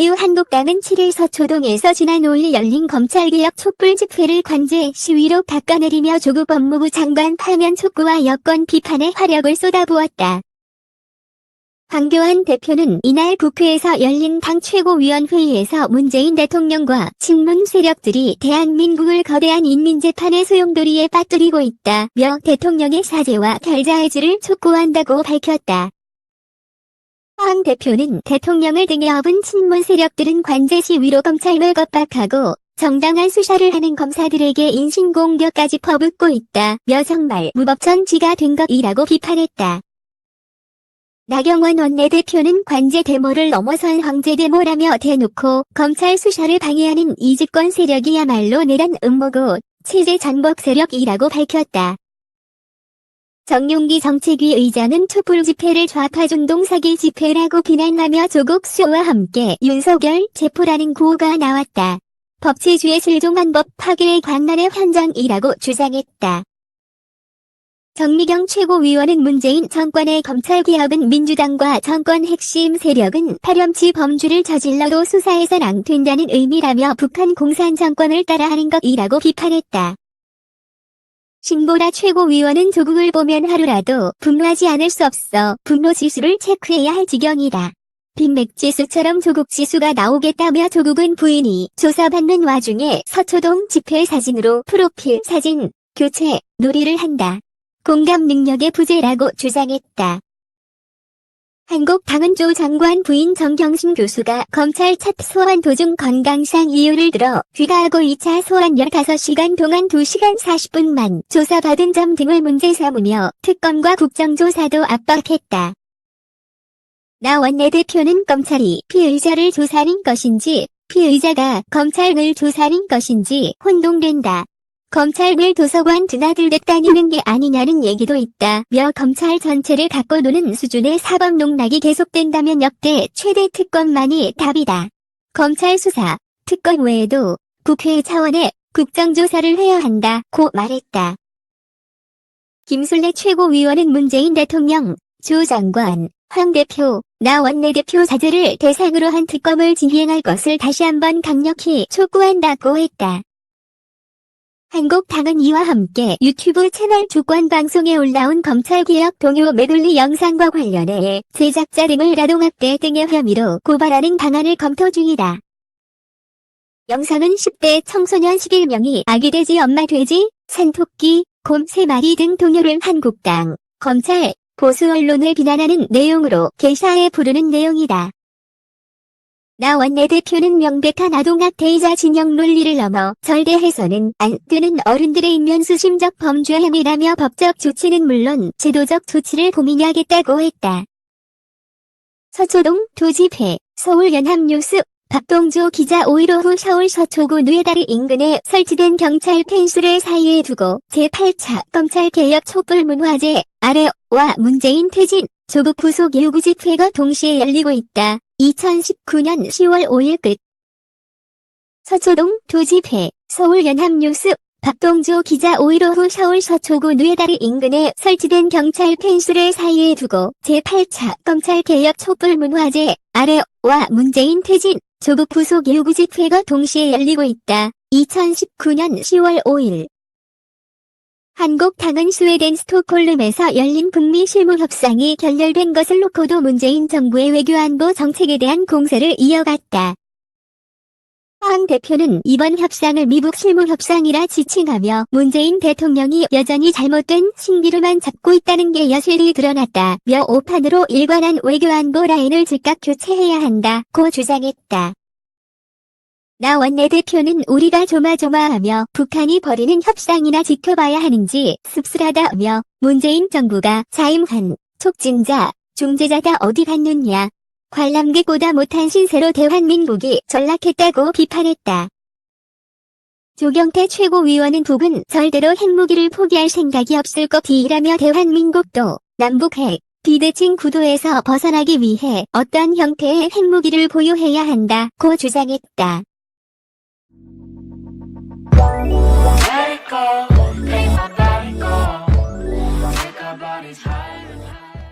자유한국당은 7일 서초동에서 지난 5일 열린 검찰개혁 촛불 집회를 관제 시위로 바꿔내리며 조국 법무부 장관 파면 촉구와 여권 비판에 화력을 쏟아부었다. 황교안 대표는 이날 국회에서 열린 당 최고위원회의에서 문재인 대통령과 친문 세력들이 대한민국을 거대한 인민재판의 소용돌이에 빠뜨리고 있다며 대통령의 사죄와 결자해지를 촉구한다고 밝혔다. 황 대표는 대통령을 등에 업은 친문 세력들은 관제 시위로 검찰을 겁박하고 정당한 수사를 하는 검사들에게 인신공격까지 퍼붓고 있다며 정말 무법천지가 된 것이라고 비판했다. 나경원 원내대표는 관제 데모를 넘어선 황제 데모라며 대놓고 검찰 수사를 방해하는 이집권 세력이야말로 내란 음모고 체제 전복 세력이라고 밝혔다. 정용기 정책위 의장은 촛불 집회를 좌파 중동 사기 집회라고 비난하며 조국 수호와 함께 윤석열 체포라는 구호가 나왔다. 법치주의 실종한 법 파괴의 광란의 현장이라고 주장했다. 정미경 최고위원은 문재인 정권의 검찰개혁은 민주당과 정권 핵심 세력은 파렴치 범죄를 저질러도 수사해선 안 된다는 의미라며 북한 공산 정권을 따라하는 것이라고 비판했다. 신보라 최고위원은 조국을 보면 하루라도 분노하지 않을 수 없어 분노지수를 체크해야 할 지경이다. 빅맥지수처럼 조국지수가 나오겠다며 조국은 부인이 조사받는 와중에 서초동 집회 사진으로 프로필 사진 교체 놀이를 한다. 공감 능력의 부재라고 주장했다. 한국당은 조 장관 부인 정경심 교수가 검찰 첫 소환 도중 건강상 이유를 들어 귀가하고 2차 소환 15시간 동안 2시간 40분만 조사받은 점 등을 문제 삼으며 특검과 국정조사도 압박했다. 나 원내대표는 검찰이 피의자를 조사하는 것인지 피의자가 검찰을 조사하는 것인지 혼동된다. 검찰을 도서관 드나들듯 다니는 게 아니냐는 얘기도 있다며 검찰 전체를 갖고 노는 수준의 사법 농락이 계속된다면 역대 최대 특검만이 답이다. 검찰 수사, 특검 외에도 국회 차원의 국정조사를 해야 한다고 말했다. 김술래 최고위원은 문재인 대통령, 조 장관, 황 대표, 나 원내대표 자제를 대상으로 한 특검을 진행할 것을 다시 한번 강력히 촉구한다고 했다. 한국당은 이와 함께 유튜브 채널 주권방송에 올라온 검찰개혁 동요 메들리 영상과 관련해 제작자 등을 아동학대 등의 혐의로 고발하는 방안을 검토 중이다. 영상은 10대 청소년 11명이 아기 돼지 엄마 돼지, 산토끼, 곰 3마리 등 동요를 한국당, 검찰, 보수 언론을 비난하는 내용으로 개사에 부르는 내용이다. 나 원내대표는 명백한 아동학대이자 진영 논리를 넘어 절대해서는 안 되는 어른들의 인면수심적 범죄 행위라며 법적 조치는 물론 제도적 조치를 고민하겠다고 했다. 서초동 도집회, 서울연합뉴스, 박동조 기자 5일 오후 서울 서초구 누에다리 인근에 설치된 경찰 펜스를 사이에 두고 제8차 검찰개혁 촛불문화제 아래와 문재인 퇴진, 조국 구속 요구 집회가 동시에 열리고 있다. 2019년 10월 5일 끝. 서초동 도집회, 서울연합뉴스, 박동조 기자 5일 오후 서울 서초구 누에다리 인근에 설치된 경찰 펜스를 사이에 두고 제8차 검찰개혁 촛불문화제 아래와 문재인 퇴진, 조국 구속 요구 집회가 동시에 열리고 있다. 2019년 10월 5일. 한국당은 스웨덴 스톡홀름에서 열린 북미 실무 협상이 결렬된 것을 놓고도 문재인 정부의 외교안보 정책에 대한 공세를 이어갔다. 황 대표는 이번 협상을 미국 실무 협상이라 지칭하며 문재인 대통령이 여전히 잘못된 신비로만 잡고 있다는 게 여실히 드러났다며 오판으로 일관한 외교안보 라인을 즉각 교체해야 한다고 주장했다. 나 원내대표는 우리가 조마조마하며 북한이 벌이는 협상이나 지켜봐야 하는지 씁쓸하다며 문재인 정부가 자임한 촉진자, 중재자가 어디 갔느냐. 관람객보다 못한 신세로 대한민국이 전락했다고 비판했다. 조경태 최고위원은 북은 절대로 핵무기를 포기할 생각이 없을 것이라며 대한민국도 남북 핵 비대칭 구도에서 벗어나기 위해 어떤 형태의 핵무기를 보유해야 한다고 주장했다. Let it go, make my body go. Take our bodies higher and higher.